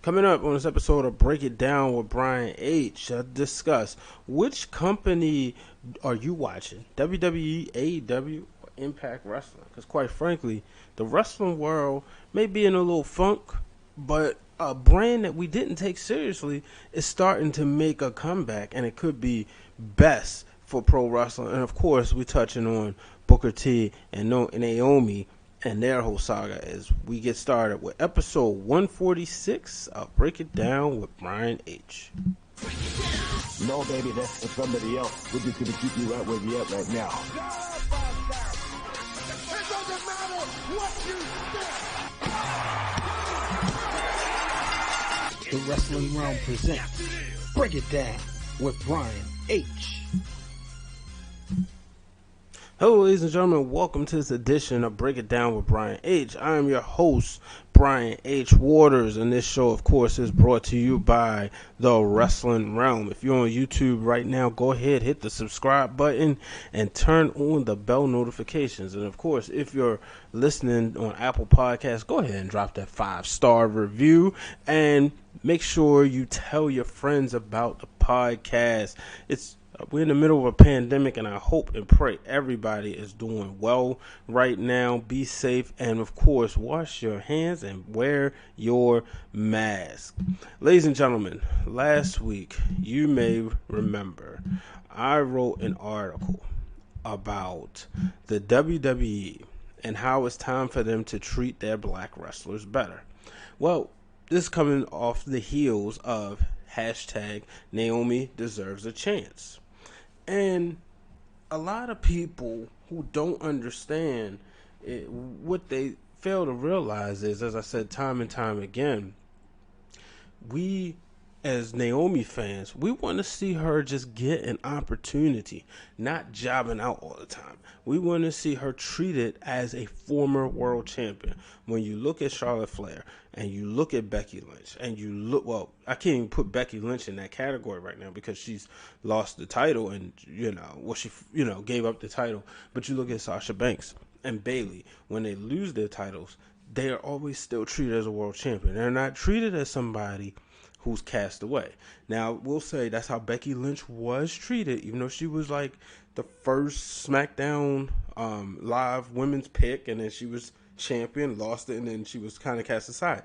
Coming up on this episode of Break It Down with Brian H., I discuss which company are you watching, WWE, AEW, or Impact Wrestling? Because quite frankly, the wrestling world may be in a little funk, but a brand that we didn't take seriously is starting to make a comeback, and it could be best for pro wrestling. And of course, we're touching on Booker T and Naomi and their whole saga as we get started with episode 146 of Break It Down with Brian H. No, baby, that's for somebody else. We're just going to keep you right where you're at right now. It doesn't matter what you The Wrestling Realm presents Break It Down with Brian H. Hello, ladies and gentlemen. Welcome to this edition of Break It Down with Brian H. I am your host, Brian H. Waters, and this show, of course, is brought to you by The Wrestling Realm. If you're on YouTube right now, go ahead, hit the subscribe button, and turn on the bell notifications. And, of course, if you're listening on Apple Podcasts, go ahead and drop that 5-star review, and make sure you tell your friends about the podcast. We're in the middle of a pandemic, and I hope and pray everybody is doing well right now. Be safe, and of course, wash your hands and wear your mask. Ladies and gentlemen, last week, you may remember, I wrote an article about the WWE and how it's time for them to treat their black wrestlers better. Well, this is coming off the heels of hashtag Naomi deserves a chance. And a lot of people who don't understand it, what they fail to realize is, as I said time and time again, we as Naomi fans, we want to see her just get an opportunity, not jobbing out all the time. We want to see her treated as a former world champion. When you look at Charlotte Flair and you look at Becky Lynch and you look, well, I can't even put Becky Lynch in that category right now because she's lost the title and, she gave up the title. But you look at Sasha Banks and Bayley, when they lose their titles, they are always still treated as a world champion. They're not treated as somebody who's cast away. Now, we'll say that's how Becky Lynch was treated, even though she was like the first SmackDown live women's pick, and then she was champion, lost it, and then she was kind of cast aside.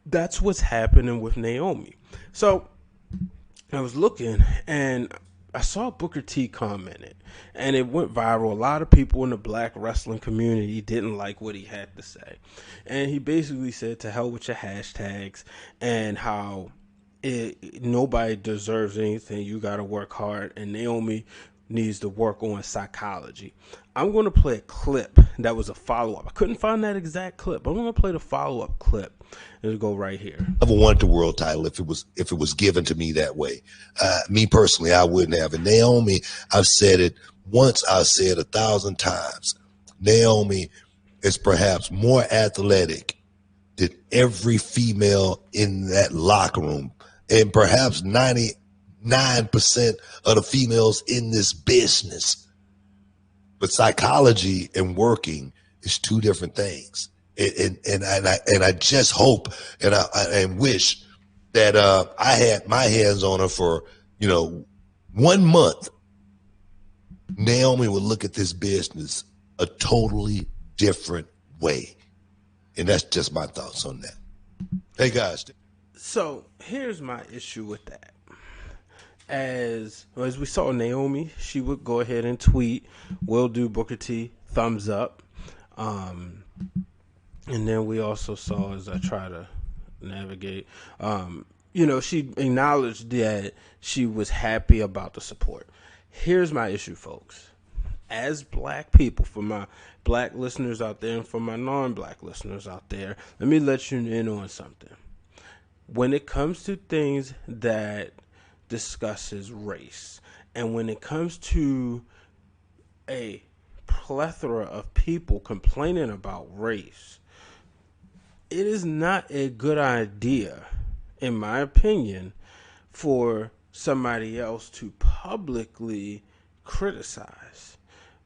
That's what's happening with Naomi. So I was looking, and I saw Booker T commented, and it went viral. A lot of people in the black wrestling community didn't like what he had to say. And he basically said, to hell with your hashtags, and how nobody deserves anything. You got to work hard, and Naomi needs to work on psychology. I'm going to play a clip that was a follow-up. I couldn't find that exact clip. I'm going to play the follow-up clip. It'll go right here. I never wanted the world title if it was given to me that way. Me personally, I wouldn't have it. Naomi, I've said it once, I've said 1,000 times. Naomi is perhaps more athletic than every female in that locker room, and perhaps 99% of the females in this business. But psychology and working is two different things. And I just hope and wish that I had my hands on her for 1 month. Naomi would look at this business a totally different way, and that's just my thoughts on that. Hey guys, so here's my issue with that. As we saw Naomi, she would go ahead and tweet, "Will do Booker T, thumbs up." And then we also saw, as I try to navigate, she acknowledged that she was happy about the support. Here's my issue, folks. As black people, for my black listeners out there and for my non-black listeners out there, let me let you in on something. When it comes to things that discusses race, and when it comes to a plethora of people complaining about race, it is not a good idea, in my opinion, for somebody else to publicly criticize.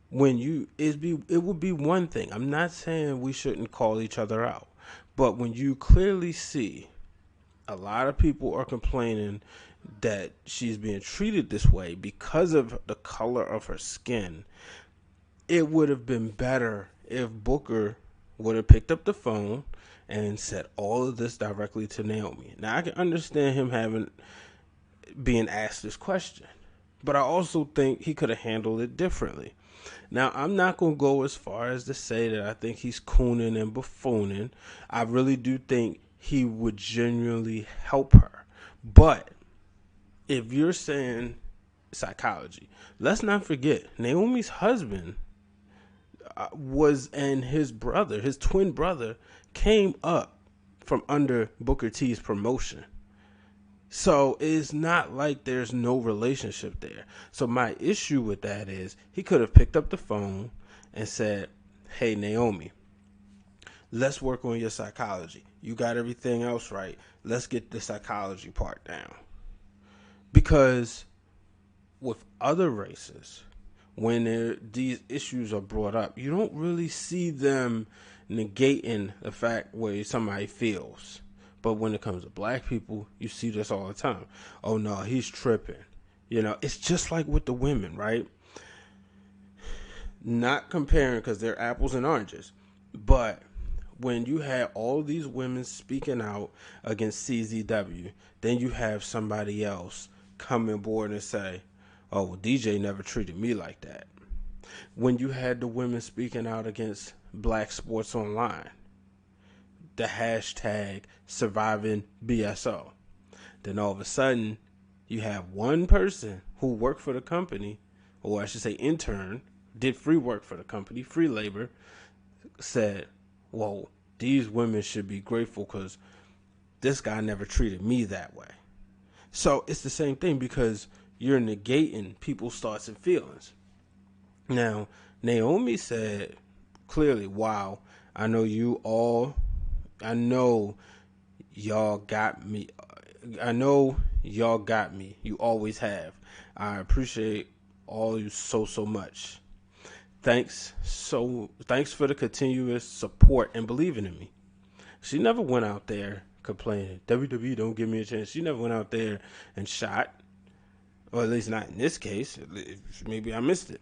It would be one thing. I'm not saying we shouldn't call each other out, but when you clearly see a lot of people are complaining that she's being treated this way because of the color of her skin. It would have been better if Booker would have picked up the phone and said all of this directly to Naomi. Now, I can understand him being asked this question, but I also think he could have handled it differently. Now, I'm not going to go as far as to say that I think he's cooning and buffooning. I really do think he would genuinely help her. But if you're saying psychology, let's not forget Naomi's husband and his brother, his twin brother, came up from under Booker T's promotion. So it's not like there's no relationship there. So my issue with that is he could have picked up the phone and said, hey, Naomi, let's work on your psychology. You got everything else right. Let's get the psychology part down. Because with other races, when these issues are brought up, you don't really see them negating the fact where somebody feels. But when it comes to black people, you see this all the time. Oh, no, he's tripping. It's just like with the women, right? Not comparing because they're apples and oranges. But when you have all these women speaking out against CZW, then you have somebody else come on board and say, oh, well, DJ never treated me like that. When you had the women speaking out against Black Sports Online, the hashtag surviving BSO, then all of a sudden you have one person who worked for the company, or I should say intern, did free work for the company, free labor, said, well, these women should be grateful because this guy never treated me that way. So it's the same thing because you're negating people's thoughts and feelings. Now, Naomi said clearly, wow, I know y'all got me. I know y'all got me. You always have. I appreciate all you so much. Thanks for the continuous support and believing in me. She never went out there complaining, WWE don't give me a chance. She never went out there and shot, or at least not in this case. Maybe I missed it,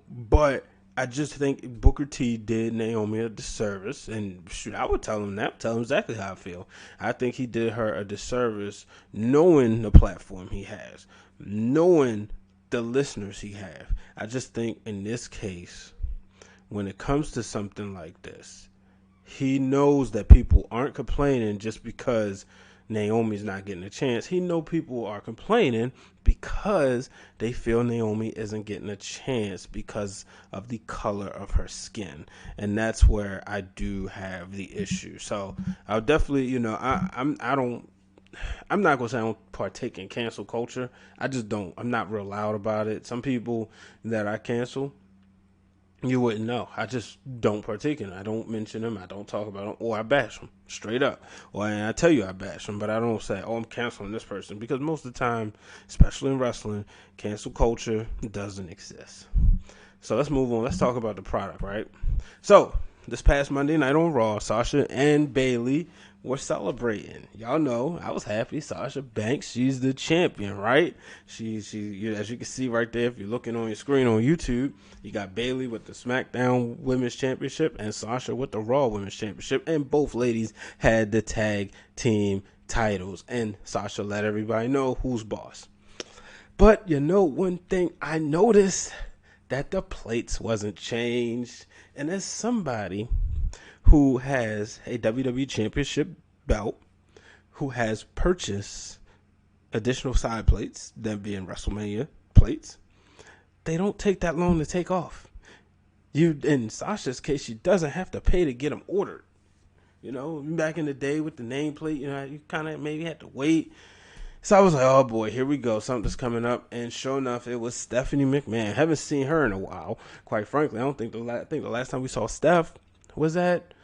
but I just think Booker T did Naomi a disservice, and shoot, I would tell him exactly how I feel. I think he did her a disservice, knowing the platform he has, knowing the listeners he have. I just think in this case, when it comes to something like this, he knows that people aren't complaining just because Naomi's not getting a chance. He know people are complaining because they feel Naomi isn't getting a chance because of the color of her skin. And that's where I do have the issue. So I'll definitely, I'm not gonna say I don't partake in cancel culture. I just don't. I'm not real loud about it. Some people that I cancel, you wouldn't know. I just don't partake in it. I don't mention them. I don't talk about them. Or I bash them straight up. Or I tell you I bash them, but I don't say, oh, I'm canceling this person. Because most of the time, especially in wrestling, cancel culture doesn't exist. So let's move on. Let's talk about the product, right? So this past Monday night on Raw, Sasha and Bayley were celebrating. Y'all know I was happy. Sasha Banks, she's the champion, right? She as you can see right there, if you're looking on your screen on YouTube, you got Bayley with the SmackDown Women's Championship and Sasha with the Raw Women's Championship, and both ladies had the tag team titles, and Sasha let everybody know who's boss. But one thing I noticed, that the plates wasn't changed, and as somebody who has a WWE Championship belt, who has purchased additional side plates, them being WrestleMania plates, they don't take that long to take off. In Sasha's case, she doesn't have to pay to get them ordered. Back in the day with the nameplate, you kind of maybe had to wait. So I was like, oh boy, here we go. Something's coming up. And sure enough, it was Stephanie McMahon. Haven't seen her in a while, quite frankly. I think the last time we saw Steph was at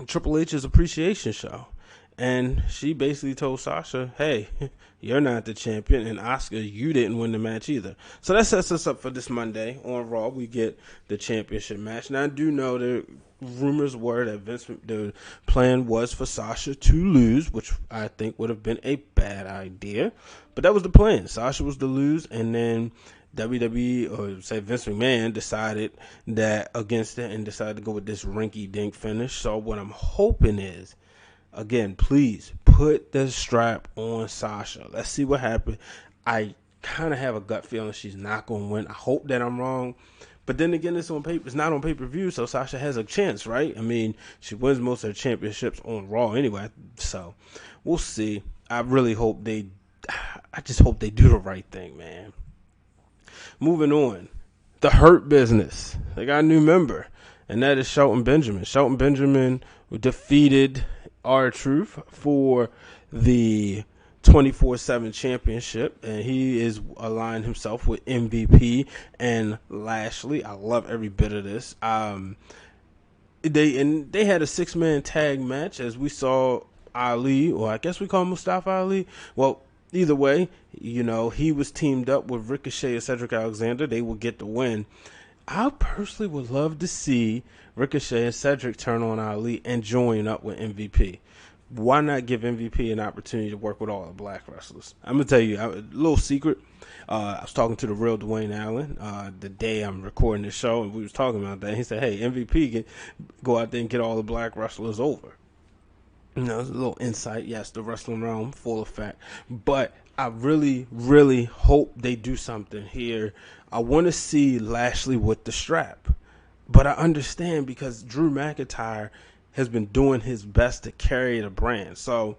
Triple H's appreciation show. And she basically told Sasha, hey, you're not the champion, and Asuka, you didn't win the match either. So that sets us up for this Monday on Raw. We get the championship match. Now, I do know that rumors were that the plan was for Sasha to lose, which I think would have been a bad idea. But that was the plan. Sasha was to lose, and then WWE, or say Vince McMahon, decided that against it and decided to go with this rinky-dink finish. So what I'm hoping is, again, please put the strap on Sasha. Let's see what happens. I kind of have a gut feeling she's not going to win. I hope that I'm wrong. But then again, it's on paper. It's not on pay-per-view, so Sasha has a chance, right? I mean, she wins most of her championships on Raw anyway. So we'll see. I just hope they do the right thing, man. Moving on, the Hurt Business. They got a new member, and that is Shelton Benjamin. Shelton Benjamin defeated R-Truth for the 24/7 championship, and he is aligned himself with MVP and Lashley. I love every bit of this. They had a 6-man tag match, as we saw Ali, or I guess we call him Mustafa Ali. Well, either way, he was teamed up with Ricochet and Cedric Alexander. They will get the win. I personally would love to see Ricochet and Cedric turn on Ali and join up with MVP. Why not give MVP an opportunity to work with all the black wrestlers? I'm going to tell you a little secret. I was talking to the real Dwayne Allen the day I'm recording this show, and we was talking about that. He said, hey, MVP can go out there and get all the black wrestlers over. It's a little insight. Yes, the wrestling realm, full effect. But I really, really hope they do something here. I want to see Lashley with the strap. But I understand because Drew McIntyre has been doing his best to carry the brand. So,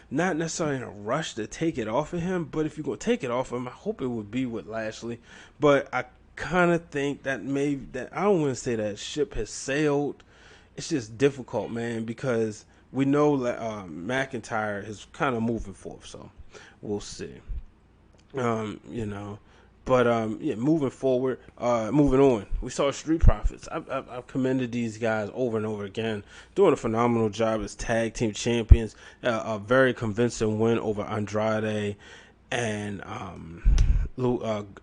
not necessarily in a rush to take it off of him, but if you're going to take it off of him, I hope it would be with Lashley. But I kind of think that I don't want to say that ship has sailed. It's just difficult, man, because we know that McIntyre is kind of moving forth, so we'll see. But moving forward, moving on, we saw Street Profits. I've commended these guys over and over again, doing a phenomenal job as tag team champions. A very convincing win over Andrade and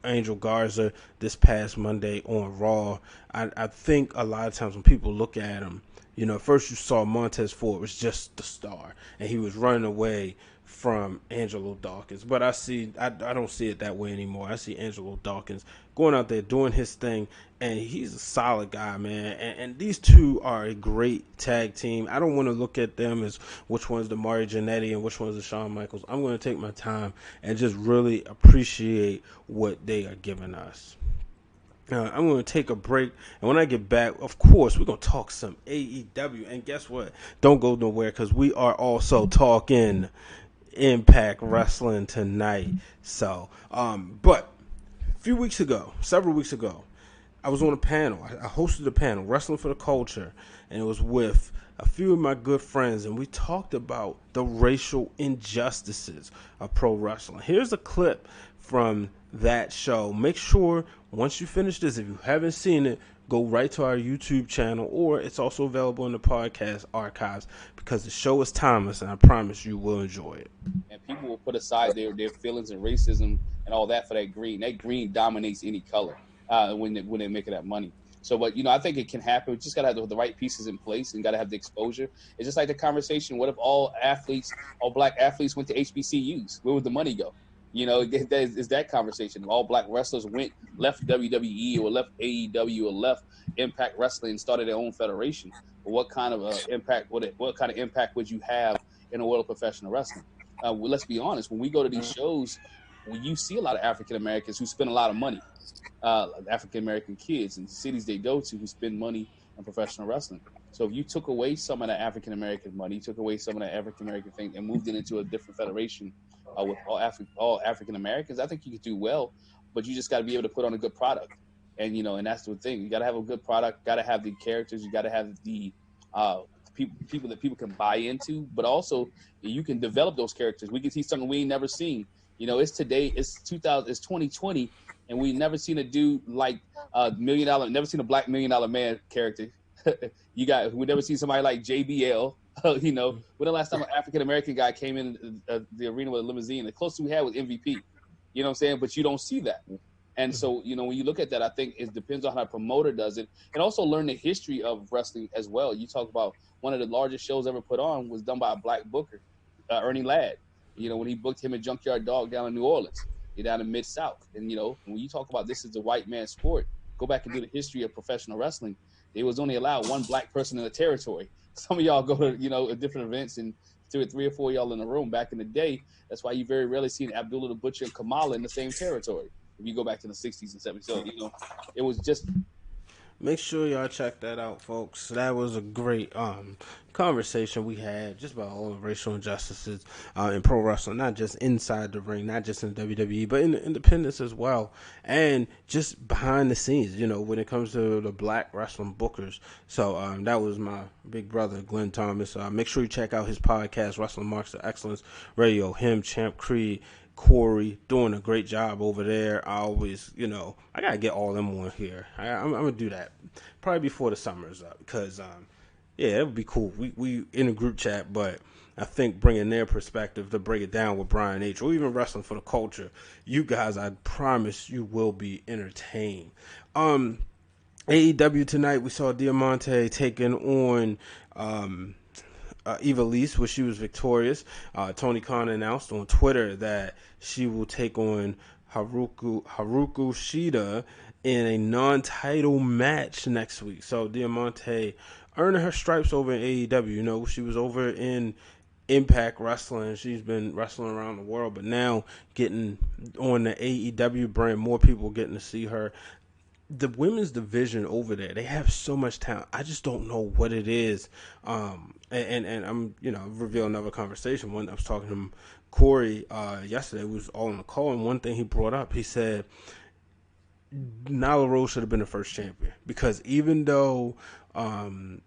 Angel Garza this past Monday on Raw. I think a lot of times when people look at them, at first you saw Montez Ford was just the star, and he was running away from Angelo Dawkins. But I don't see it that way anymore. I see Angelo Dawkins going out there doing his thing, and he's a solid guy, man. And these two are a great tag team. I don't want to look at them as which one's the Mario Jannetty and which one's the Shawn Michaels. I'm going to take my time and just really appreciate what they are giving us. I'm going to take a break, and when I get back, of course, we're going to talk some AEW. And guess what? Don't go nowhere, because we are also talking Impact Wrestling tonight. So, but several weeks ago, I was on a panel. I hosted a panel, Wrestling for the Culture, and it was with a few of my good friends, and we talked about the racial injustices of pro wrestling. Here's a clip from that show. Make sure once you finish this, if you haven't seen it, go right to our YouTube channel, or it's also available in the podcast archives, because the show is timeless, and I promise you will enjoy it. And people will put aside their feelings and racism and all that for that green. That green dominates any color when they're making that money. So, but I think it can happen. We just got to have the right pieces in place and got to have the exposure. It's just like the conversation: what if all black athletes went to HBCUs? Where would the money go? Is that conversation. All black wrestlers left WWE or left AEW or left Impact Wrestling and started their own federation. But what kind of impact would you have in the world of professional wrestling? Well, let's be honest. When we go to these shows, when you see a lot of African Americans who spend a lot of money, African American kids in cities they go to who spend money on professional wrestling. So if you took away some of that African American money, took away some of that African American thing, and moved it into a different federation with all African Americans, I think you could do well. But you just got to be able to put on a good product, and and that's the thing. You got to have a good product. Got to have the characters. You got to have the people that people can buy into. But also, you can develop those characters. We can see something we ain't never seen. It's today. It's 2020, and we never seen a dude like $1 million. Never seen a black $1 million man character. We never seen somebody like JBL. When the last time an African American guy came in the arena with a limousine, the closest we had was MVP. You know what I'm saying? But you don't see that. And so, when you look at that, I think it depends on how a promoter does it, and also learn the history of wrestling as well. You talk about one of the largest shows ever put on was done by a black booker, Ernie Ladd. When he booked him and Junkyard Dog down in New Orleans, down in Mid-South. And, when you talk about this is a white man's sport, go back and do the history of professional wrestling. They was only allowed one black person in the territory. Some of y'all go to, different events and three or four y'all in a room back in the day. That's why you very rarely seen Abdullah the Butcher and Kamala in the same territory. If you go back to the 60s and 70s. So, it was just... Make sure y'all check that out, folks. That was a great conversation we had just about all the racial injustices in pro wrestling, not just inside the ring, not just in the WWE, but in the independents as well, and just behind the scenes, when it comes to the black wrestling bookers. So that was my big brother, Glenn Thomas. Make sure you check out his podcast, Wrestling Marks of Excellence Radio. Him, Champ Creed, Corey doing a great job over there. I always, I gotta get all them on here. I'm gonna do that probably before the summer's up because, it would be cool. We in a group chat, but I think bringing their perspective to break it down with Brian H. or even Wrestling for the Culture, you guys, I promise you will be entertained. AEW tonight, we saw Diamante taking on Eva Lise, where she was victorious. Tony Khan announced on Twitter that she will take on Haruko Shida in a non-title match next week. So Diamante earning her stripes over in AEW. She was over in Impact Wrestling. She's been wrestling around the world, but now getting on the AEW brand, more people getting to see her. The women's division over there, they have so much talent. I just don't know what it is. And I'm, reveal another conversation. When I was talking to Corey yesterday, we was all on the call, and one thing he brought up, he said Nyla Rose should have been the first champion because even though, and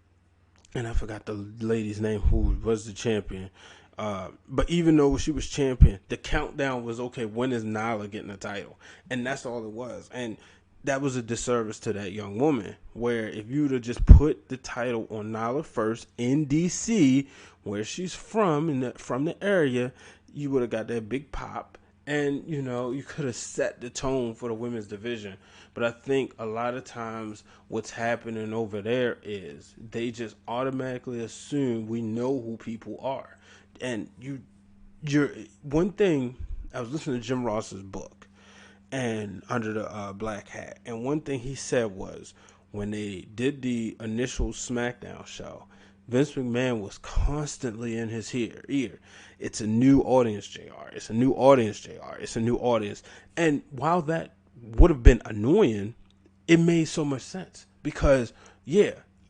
I forgot the lady's name who was the champion, but even though she was champion, the countdown was, okay, when is Nyla getting the title? And that's all it was. And that was a disservice to that young woman, where if you would have just put the title on Nyla first in D.C., where she's from, from the area, you would have got that big pop, and, you could have set the tone for the women's division. But I think a lot of times what's happening over there is they just automatically assume we know who people are. And you're one thing, I was listening to Jim Ross's book, and under the black hat, and one thing he said was when they did the initial SmackDown show, Vince McMahon was constantly in his ear. It's a new audience, JR. It's a new audience, JR. It's a new audience. And while that would have been annoying, it made so much sense because,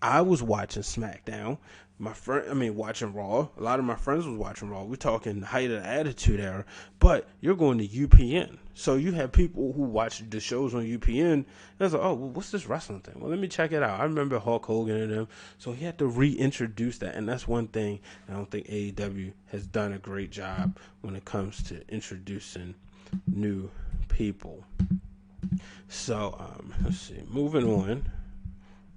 I was watching SmackDown. Watching Raw. A lot of my friends was watching Raw. We're talking the height of the Attitude Era. But you're going to UPN. So you have people who watch the shows on UPN. And I was like, oh, well, what's this wrestling thing? Well, let me check it out. I remember Hulk Hogan and them. So he had to reintroduce that. And that's one thing I don't think AEW has done a great job when it comes to introducing new people. So, let's see. Moving on.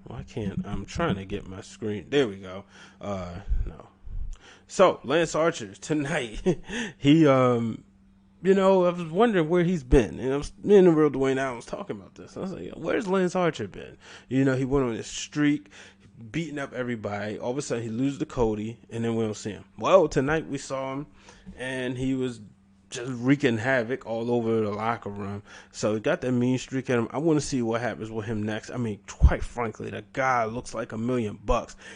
Why can't I'm trying to get my screen? There we go. No. So Lance Archer tonight, he I was wondering where he's been. And me and the real Dwayne Allen was talking about this. I was like, where's Lance Archer been? He went on this streak, beating up everybody. All of a sudden he loses to Cody, and then we don't see him. Well, tonight we saw him, and he was just wreaking havoc all over the locker room. So he got that mean streak at him. I want to see what happens with him next. Quite frankly, the guy looks like $1 million.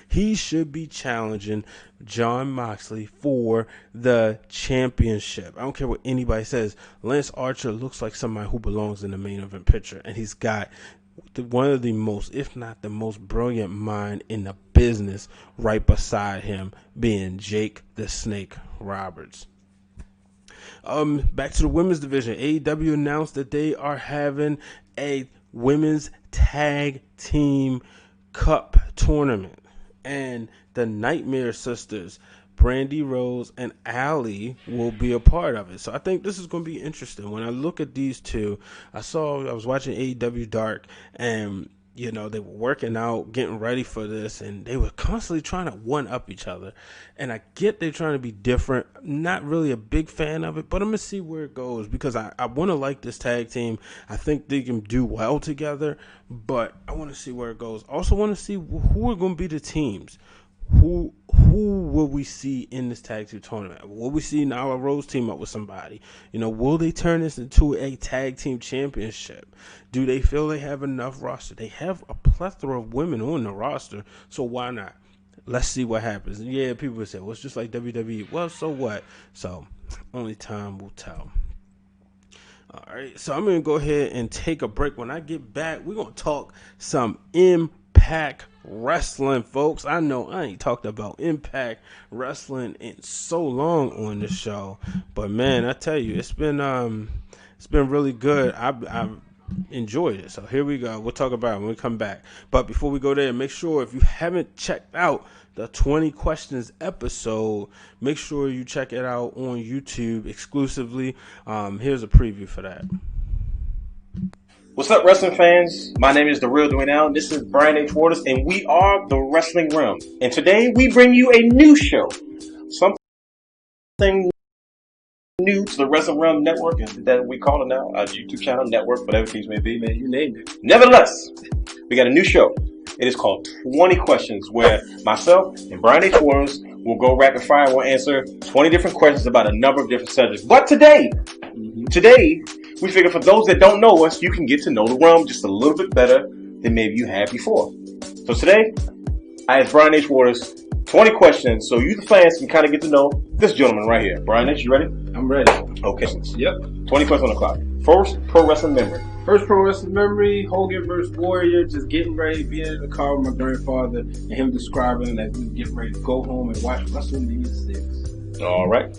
He should be challenging Jon Moxley for the championship. I don't care what anybody says. Lance Archer looks like somebody who belongs in the main event picture, and he's got one of the most, if not the most brilliant mind in the business right beside him, being Jake the Snake Roberts. Back to the women's division. AEW announced that they are having a women's tag team cup tournament, and the Nightmare Sisters, Brandy Rose and Allie, will be a part of it. So I think this is going to be interesting. When I look at these two, I was watching AEW Dark, and you know, they were working out, getting ready for this, and they were constantly trying to one-up each other. And I get they're trying to be different. Not really a big fan of it, but I'm going to see where it goes because I want to like this tag team. I think they can do well together, but I want to see where it goes. Also want to see who are going to be the teams. Who will we see in this tag team tournament? Will we see Nyla Rose team up with somebody? You know, will they turn this into a tag team championship? Do they feel they have enough roster? They have a plethora of women on the roster, so why not? Let's see what happens. Yeah, people would say, well, it's just like WWE. Well, so what? So, only time will tell. All right, so I'm going to go ahead and take a break. When I get back, we're going to talk some Impact Wrestling, folks. I know I ain't talked about Impact Wrestling in so long on this show, but man, I tell you, it's been really good. I've enjoyed it. So here we go. We'll talk about it when we come back. But before we go there, make sure if you haven't checked out the 20 questions episode, make sure you check it out on YouTube exclusively. Here's a preview for that. What's up, wrestling fans? My name is The Real Dwayne Allen. This is Brian H. Waters, and we are The Wrestling Realm. And today we bring you a new show. Something new to the Wrestling Realm Network, that we call it now, our YouTube channel, network, whatever the case may be, man, you named it. Nevertheless, we got a new show. It is called 20 Questions, where myself and Brian H. Waters will go rapid fire and we'll answer 20 different questions about a number of different subjects. But today, we figure for those that don't know us, you can get to know the realm just a little bit better than maybe you had before. So today, I asked Brian H. Waters 20 questions so you, the fans, can kind of get to know this gentleman right here. Brian H., you ready? I'm ready. Okay. Yep. 20 questions on the clock. First pro wrestling memory. First pro wrestling memory, Hogan versus Warrior, just getting ready, being in the car with my grandfather, and him describing that we getting ready to go home and watch WrestleMania 6. All right.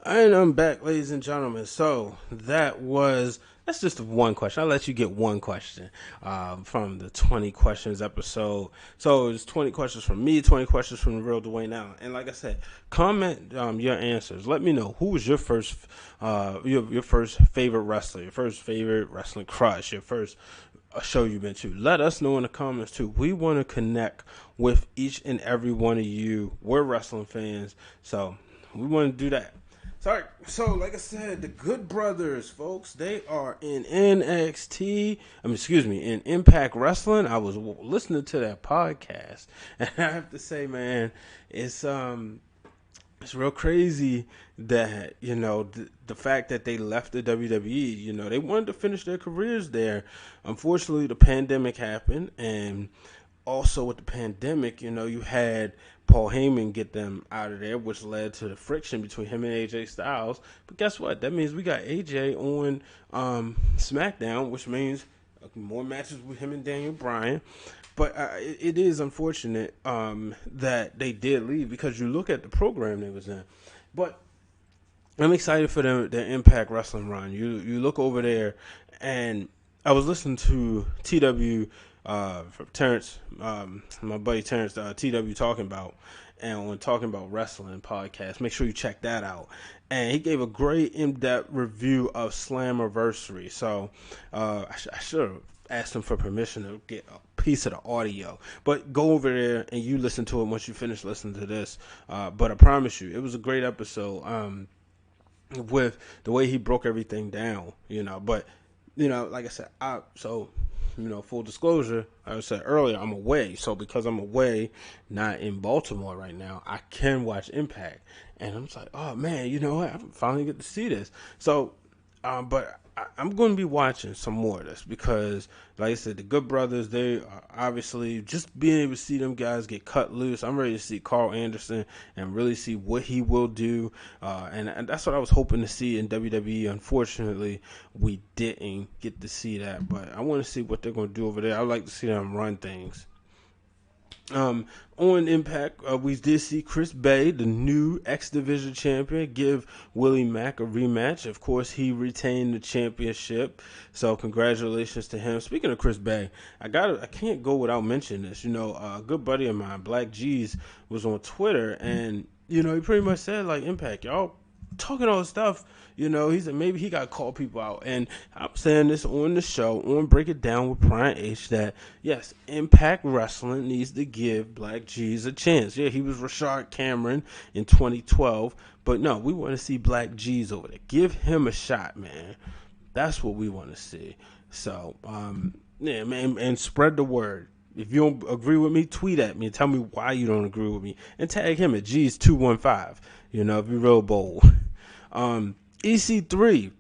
And I'm back, ladies and gentlemen. So that's just one question. I'll let you get one question from the 20 questions episode. So it's 20 questions from me, 20 questions from the real Dwayne Allen. And like I said, comment your answers. Let me know who was your first your first favorite wrestler, your first favorite wrestling crush, your first show you've been to. Let us know in the comments too. We want to connect with each and every one of you. We're wrestling fans, so we want to do that. So like I said, the Good Brothers, folks, they are in NXT. In Impact Wrestling. I was listening to that podcast, and I have to say, man, it's real crazy that, you know, the fact that they left the WWE. You know, they wanted to finish their careers there. Unfortunately, the pandemic happened, and also with the pandemic, you know, you had Paul Heyman get them out of there, which led to the friction between him and AJ Styles. But guess what? That means we got AJ on SmackDown, which means more matches with him and Daniel Bryan. But it is unfortunate that they did leave, because you look at the program they was in. But I'm excited for their Impact Wrestling run. You look over there, and I was listening to TW from Terrence, my buddy Terrence, TW Talking About, and when Talking About Wrestling podcast, make sure you check that out. And he gave a great in-depth review of Slammiversary. So I should have asked him for permission to get a piece of the audio, but go over there and you listen to it once you finish listening to this. But I promise you, it was a great episode with the way he broke everything down, you know. But, you know, like I said, full disclosure, I said earlier, I'm away. So because I'm away, not in Baltimore right now, I can watch Impact. And I'm just like, oh man, you know what? I finally get to see this. So, but I'm going to be watching some more of this, because, like I said, the Good Brothers, they are obviously just being able to see them guys get cut loose. I'm ready to see Carl Anderson and really see what he will do. And that's what I was hoping to see in WWE. Unfortunately, we didn't get to see that, but I want to see what they're going to do over there. I like to see them run things. On Impact, we did see Chris Bay, the new X Division champion, give Willie Mack a rematch. Of course, he retained the championship, so congratulations to him. Speaking of Chris Bay, I can't go without mentioning this. You know, a good buddy of mine, Black G's, was on Twitter, and you know, he pretty much said, like, Impact, y'all talking all this stuff, he said maybe he got to call people out. And I'm saying this on the show, on Break It Down with Brian H, that, yes, Impact Wrestling needs to give Black G's a chance. Yeah, he was Rashad Cameron in 2012, but no, we want to see Black G's over there. Give him a shot, man. That's what we want to see. So, yeah, man, and spread the word. If you don't agree with me, tweet at me and tell me why you don't agree with me. And tag him at G's215, if you're real bold. EC3.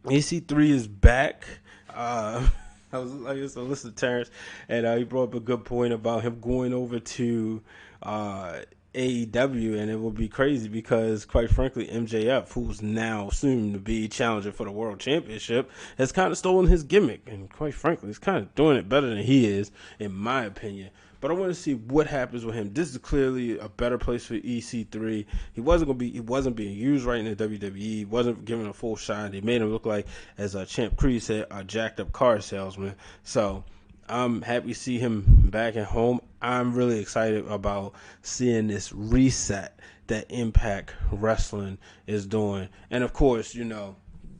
EC3 is back. I used to listen to Terrence, and he brought up a good point about him going over to AEW, and it would be crazy because, quite frankly, MJF, who's now soon to be challenging for the World Championship, has kind of stolen his gimmick, and quite frankly, he's kind of doing it better than he is, in my opinion. But I want to see what happens with him. This is clearly a better place for EC3. He wasn't being used right in the WWE. He wasn't given a full shine. They made him look like, as Champ Creed said, a jacked up car salesman. So I'm happy to see him back at home. I'm really excited about seeing this reset that Impact Wrestling is doing. And of course,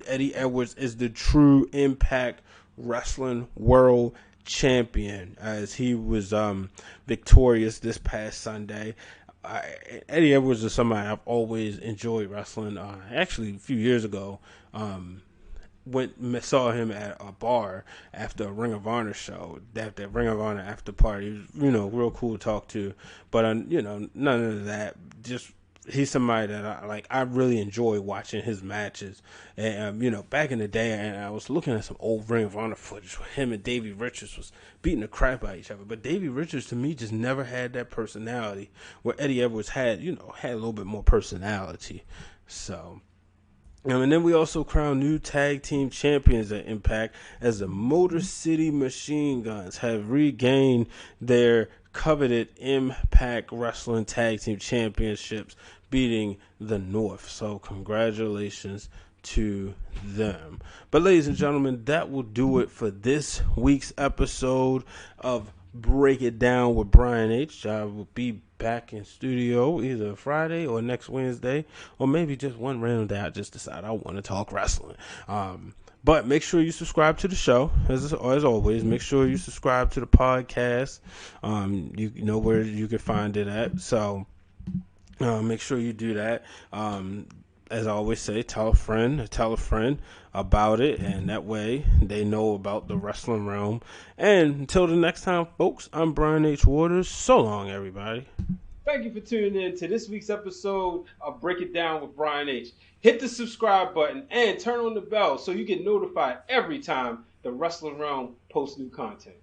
Eddie Edwards is the true Impact Wrestling World Champion, as he was victorious this past Sunday. Eddie Edwards is somebody I've always enjoyed wrestling. Actually, a few years ago, saw him at a bar after a Ring of Honor show, that Ring of Honor after party. He was, real cool to talk to. But none of that. Just he's somebody that I really enjoy watching his matches. And back in the day, and I was looking at some old Ring of Honor footage where him and Davey Richards was beating the crap out of each other. But Davey Richards to me just never had that personality where Eddie Edwards had a little bit more personality. So. And then we also crowned new tag team champions at Impact, as the Motor City Machine Guns have regained their coveted Impact Wrestling Tag Team Championships, beating the North. So congratulations to them. But ladies and gentlemen, that will do it for this week's episode of Break It Down with Brian H. I will be back in studio either Friday or next Wednesday, or maybe just one random day I just decide I want to talk wrestling. But make sure you subscribe to the show. As always, make sure you subscribe to the podcast. You know where you can find it at. So make sure you do that. As I always say, tell a friend about it, and that way they know about the wrestling realm. And until the next time, folks, I'm Brian H. Waters. So long, everybody. Thank you for tuning in to this week's episode of Break It Down with Brian H. Hit the subscribe button and turn on the bell so you get notified every time the Wrestling Realm posts new content.